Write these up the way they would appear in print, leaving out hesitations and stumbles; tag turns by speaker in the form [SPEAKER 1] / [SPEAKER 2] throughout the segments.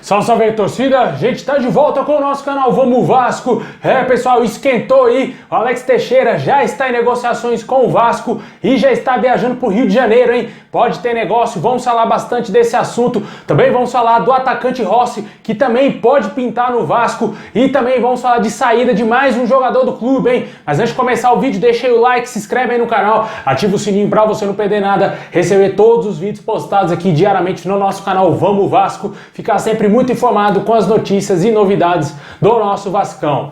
[SPEAKER 1] Salve, salve aí, torcida! A gente tá de volta com o nosso canal Vamos Vasco. Pessoal, esquentou aí. O Alex Teixeira já está em negociações com o Vasco e já está viajando pro Rio de Janeiro, hein? Pode ter negócio, vamos falar bastante desse assunto. Também vamos falar do atacante Rossi, que também pode pintar no Vasco. E também vamos falar de saída de mais um jogador do clube, hein? Mas antes de começar o vídeo, deixa aí o like, se inscreve aí no canal, ativa o sininho pra você não perder nada, receber todos os vídeos postados aqui diariamente no nosso canal Vamos Vasco. Ficar sempre muito informado com as notícias e novidades do nosso Vascão.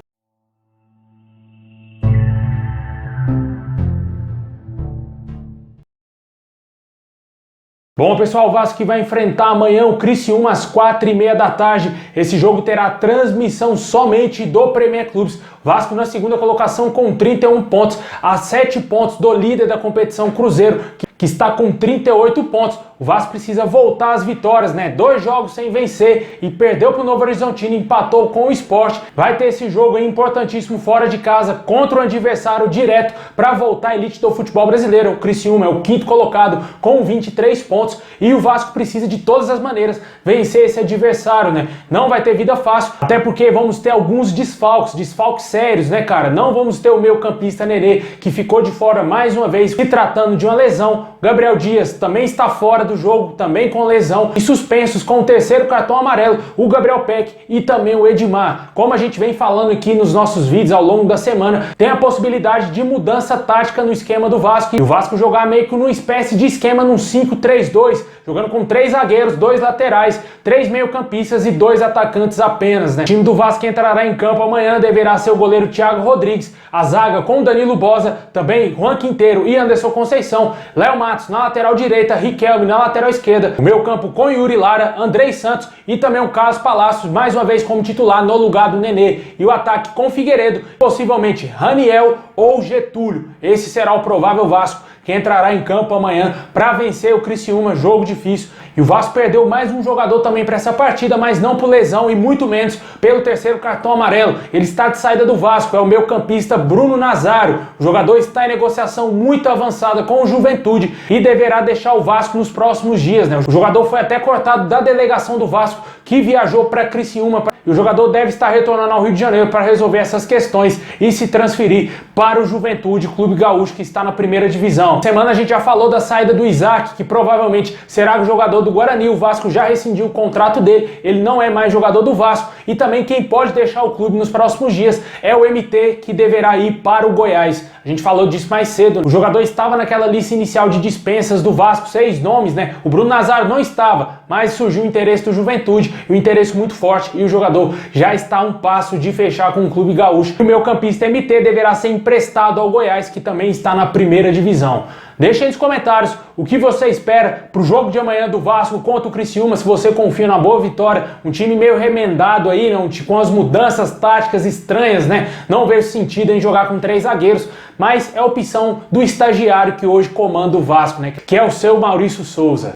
[SPEAKER 1] Bom, pessoal, o Vasco que vai enfrentar amanhã o Criciúma às 4h30 da tarde. Esse jogo terá transmissão somente do Premier Clubes. Vasco na segunda colocação com 31 pontos, a 7 pontos do líder da competição Cruzeiro, que está com 38 pontos. O Vasco precisa voltar às vitórias, né? 2 jogos sem vencer e perdeu para o Novo Horizontino, empatou com o Sport. Vai ter esse jogo aí importantíssimo fora de casa contra o adversário direto para voltar à elite do futebol brasileiro. O Criciúma é o 5º colocado com 23 pontos e o Vasco precisa de todas as maneiras vencer esse adversário, né? Não vai ter vida fácil, até porque vamos ter alguns desfalques sérios, né, cara? Não vamos ter o meio-campista Nenê, que ficou de fora mais uma vez, se tratando de uma lesão. Gabriel Dias também está fora do jogo, também com lesão, e suspensos com o 3º cartão amarelo, o Gabriel Peck e também o Edmar. Como a gente vem falando aqui nos nossos vídeos ao longo da semana, tem a possibilidade de mudança tática no esquema do Vasco, e o Vasco jogar meio que numa espécie de esquema num 5-3-2, jogando com 3 zagueiros, 2 laterais, 3 meio-campistas e 2 atacantes apenas, né? O time do Vasco que entrará em campo amanhã deverá ser o goleiro Thiago Rodrigues, a zaga com Danilo Boza, também Juan Quinteiro e Anderson Conceição, Léo Matos na lateral direita, Riquelme na lateral esquerda, o meio campo com Yuri Lara, Andrei Santos e também o Carlos Palacios, mais uma vez como titular no lugar do Nenê, e o ataque com Figueiredo, possivelmente Raniel ou Getúlio. Esse será o provável Vasco que entrará em campo amanhã para vencer o Criciúma, jogo difícil. E o Vasco perdeu mais um jogador também para essa partida, mas não por lesão e muito menos pelo 3º cartão amarelo. Ele está de saída do Vasco, é o meio-campista Bruno Nazário. O jogador está em negociação muito avançada com o Juventude e deverá deixar o Vasco nos próximos dias, né? O jogador foi até cortado da delegação do Vasco, que viajou para Criciúma, e o jogador deve estar retornando ao Rio de Janeiro para resolver essas questões e se transferir para o Juventude, clube gaúcho que está na 1ª divisão. Semana a gente já falou da saída do Isaac, que provavelmente será o jogador do Guarani. O Vasco já rescindiu o contrato dele, ele não é mais jogador do Vasco. E também quem pode deixar o clube nos próximos dias é o MT, que deverá ir para o Goiás. A gente falou disso mais cedo. O jogador estava naquela lista inicial de dispensas do Vasco, 6 nomes, né? O Bruno Nazário não estava, mas surgiu o interesse do Juventude, e um interesse muito forte, e o jogador já está a um passo de fechar com o clube gaúcho. O meio-campista MT deverá ser emprestado ao Goiás, que também está na 1ª divisão. Deixa aí nos comentários o que você espera para o jogo de amanhã do Vasco contra o Criciúma, se você confia na boa vitória, um time meio remendado aí, né? Com as mudanças táticas estranhas, né? Não vejo sentido em jogar com 3 zagueiros, mas é a opção do estagiário que hoje comanda o Vasco, né? Que é o seu Maurício Souza.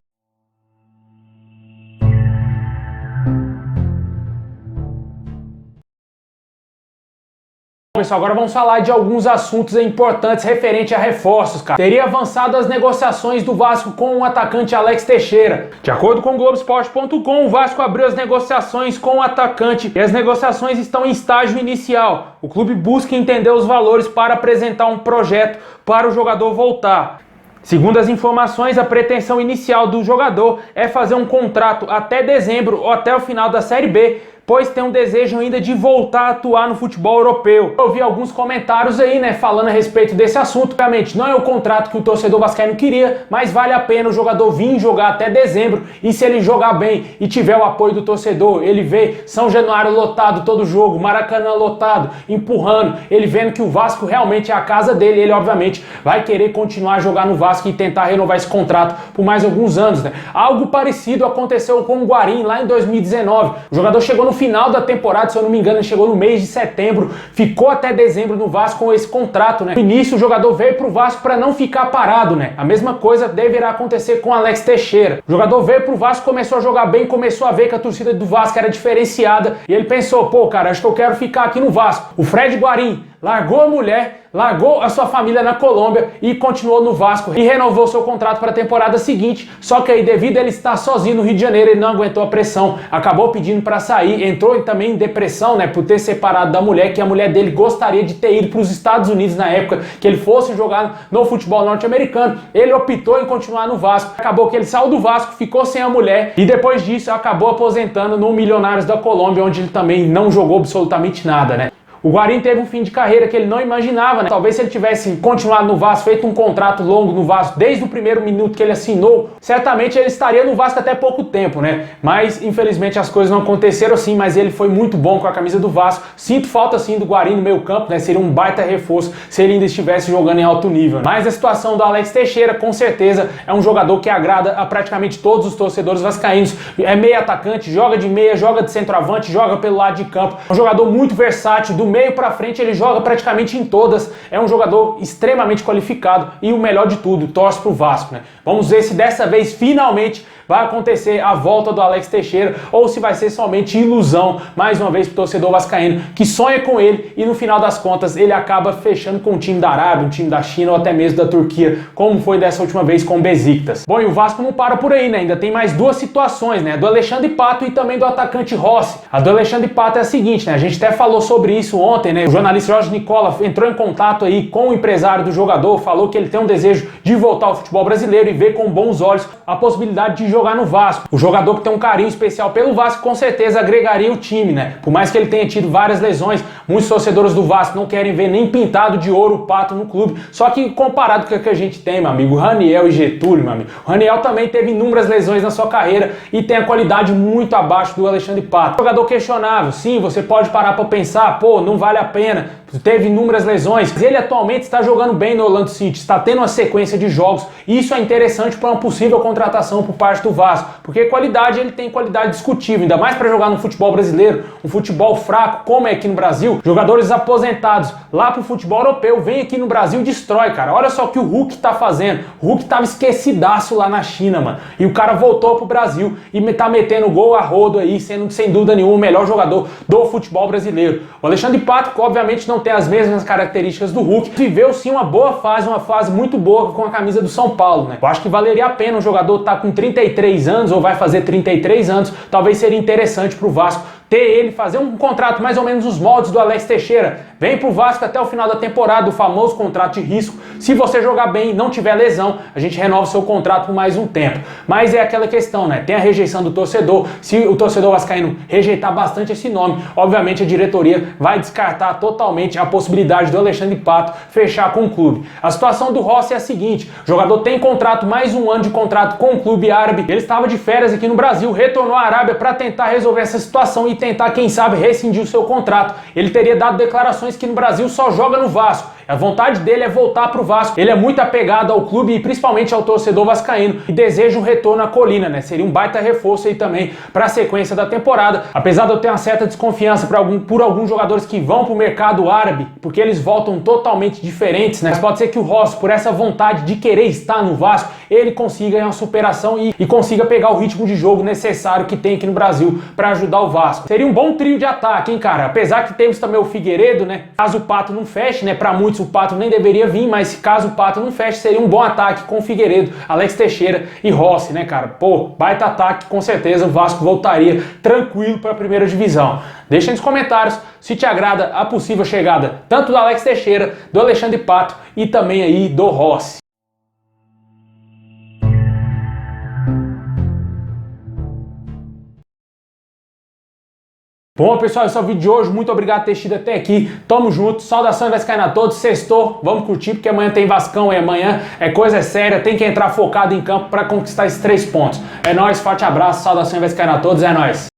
[SPEAKER 1] Pessoal, agora vamos falar de alguns assuntos importantes referente a reforços, cara. Teria avançado as negociações do Vasco com o atacante Alex Teixeira. De acordo com o Globoesporte.com, o Vasco abriu as negociações com o atacante e as negociações estão em estágio inicial. O clube busca entender os valores para apresentar um projeto para o jogador voltar. Segundo as informações, a pretensão inicial do jogador é fazer um contrato até dezembro ou até o final da Série B, pois tem um desejo ainda de voltar a atuar no futebol europeu. Eu vi alguns comentários aí, né, falando a respeito desse assunto. Obviamente, não é o contrato que o torcedor vascaíno queria, mas vale a pena o jogador vir jogar até dezembro, e se ele jogar bem e tiver o apoio do torcedor, ele vê São Januário lotado todo jogo, Maracanã lotado, empurrando, ele vendo que o Vasco realmente é a casa dele, ele obviamente vai querer continuar a jogar no Vasco e tentar renovar esse contrato por mais alguns anos, né? Algo parecido aconteceu com o Guarim lá em 2019. O jogador chegou no final da temporada, se eu não me engano, ele chegou no mês de setembro, ficou até dezembro no Vasco com esse contrato, né? No início o jogador veio pro Vasco para não ficar parado, né? A mesma coisa deverá acontecer com Alex Teixeira. O jogador veio pro Vasco, começou a jogar bem, começou a ver que a torcida do Vasco era diferenciada e ele pensou, pô, cara, acho que eu quero ficar aqui no Vasco. O Fred Guarim largou a mulher, largou a sua família na Colômbia e continuou no Vasco e renovou seu contrato para a temporada seguinte. Só que aí, devido a ele estar sozinho no Rio de Janeiro, ele não aguentou a pressão, acabou pedindo para sair, entrou também em depressão, né, por ter separado da mulher, que a mulher dele gostaria de ter ido para os Estados Unidos na época que ele fosse jogar no futebol norte-americano. Ele optou em continuar no Vasco. Acabou que ele saiu do Vasco, ficou sem a mulher e depois disso acabou aposentando no Milionários da Colômbia, onde ele também não jogou absolutamente nada, né? O Guarín teve um fim de carreira que ele não imaginava, né? Talvez se ele tivesse continuado no Vasco, feito um contrato longo no Vasco, desde o primeiro minuto que ele assinou, certamente ele estaria no Vasco até pouco tempo, né? Mas, infelizmente, as coisas não aconteceram assim, mas ele foi muito bom com a camisa do Vasco. Sinto falta, sim, do Guarín no meio campo, né? Seria um baita reforço se ele ainda estivesse jogando em alto nível, né? Mas a situação do Alex Teixeira, com certeza, é um jogador que agrada a praticamente todos os torcedores vascaínos. É meio atacante, joga de meia, joga de centroavante, joga pelo lado de campo. É um jogador muito versátil, do meio pra frente ele joga praticamente em todas, é um jogador extremamente qualificado e o melhor de tudo, torce pro Vasco, né? Vamos ver se dessa vez finalmente vai acontecer a volta do Alex Teixeira ou se vai ser somente ilusão, mais uma vez, pro torcedor vascaíno que sonha com ele e no final das contas ele acaba fechando com um time da Arábia, um time da China ou até mesmo da Turquia, como foi dessa última vez com o Besiktas. Bom, e o Vasco não para por aí, né? Ainda tem mais duas situações, né? Do Alexandre Pato e também do atacante Rossi. A do Alexandre Pato é a seguinte, né? A gente até falou sobre isso ontem, né? O jornalista Jorge Nicola entrou em contato aí com o empresário do jogador, falou que ele tem um desejo de voltar ao futebol brasileiro e ver com bons olhos a possibilidade de jogar no Vasco. O jogador que tem um carinho especial pelo Vasco com certeza agregaria o time, né? Por mais que ele tenha tido várias lesões, muitos torcedores do Vasco não querem ver nem pintado de ouro o Pato no clube. Só que comparado com o que a gente tem, meu amigo, Raniel e Getúlio, meu amigo, o Raniel também teve inúmeras lesões na sua carreira e tem a qualidade muito abaixo do Alexandre Pato. Jogador questionável, sim, você pode parar para pensar, pô, não vale a pena, teve inúmeras lesões, mas ele atualmente está jogando bem no Orlando City, está tendo uma sequência de jogos e isso é interessante para uma possível contratação por parte do Vasco, porque qualidade, ele tem qualidade discutível, ainda mais para jogar no futebol brasileiro, um futebol fraco como é aqui no Brasil. Jogadores aposentados lá pro futebol europeu, vem aqui no Brasil e destrói, cara. Olha só o que o Hulk tá fazendo. O Hulk tava esquecidaço lá na China, mano, e o cara voltou pro Brasil e tá metendo gol a rodo aí, sendo sem dúvida nenhuma o melhor jogador do futebol brasileiro. O Alexandre Pato, que obviamente não tem as mesmas características do Hulk, viveu sim uma boa fase, uma fase muito boa com a camisa do São Paulo, né? Eu acho que valeria a pena um jogador tá com 33 anos ou vai fazer 33 anos, talvez seria interessante pro Vasco ter ele, fazer um contrato mais ou menos nos moldes do Alex Teixeira. Vem pro Vasco até o final da temporada, o famoso contrato de risco. Se você jogar bem e não tiver lesão, a gente renova o seu contrato por mais um tempo. Mas é aquela questão, né? Tem a rejeição do torcedor. Se o torcedor vascaíno rejeitar bastante esse nome, obviamente a diretoria vai descartar totalmente a possibilidade do Alexandre Pato fechar com o clube. A situação do Rossi é a seguinte: o jogador tem contrato, mais um ano de contrato com o clube árabe. Ele estava de férias aqui no Brasil, retornou à Arábia para tentar resolver essa situação e tentar, quem sabe, rescindir o seu contrato. Ele teria dado declarações que no Brasil só joga no Vasco. A vontade dele é voltar pro Vasco. Ele é muito apegado ao clube e principalmente ao torcedor vascaíno e deseja um retorno à colina, né? Seria um baita reforço aí também para a sequência da temporada. Apesar de eu ter uma certa desconfiança por alguns jogadores que vão pro mercado árabe, porque eles voltam totalmente diferentes, né? Mas pode ser que o Rossi, por essa vontade de querer estar no Vasco, ele consiga uma superação e consiga pegar o ritmo de jogo necessário que tem aqui no Brasil para ajudar o Vasco. Seria um bom trio de ataque, hein, cara? Apesar que temos também o Figueiredo, né? Caso o Pato não feche, né? Para muitos o Pato nem deveria vir, mas caso o Pato não feche, seria um bom ataque com o Figueiredo, Alex Teixeira e Rossi, né, cara? Pô, baita ataque, com certeza o Vasco voltaria tranquilo para a primeira divisão. Deixa nos comentários se te agrada a possível chegada tanto do Alex Teixeira, do Alexandre Pato e também aí do Rossi. Bom, pessoal, esse é o vídeo de hoje. Muito obrigado por ter assistido até aqui. Tamo junto. Saudações vascaína a todos. Sextou. Vamos curtir, porque amanhã tem Vascão e amanhã é coisa séria. Tem que entrar focado em campo para conquistar esses 3 pontos. É nóis, forte abraço. Saudações vascaína a todos. É nóis.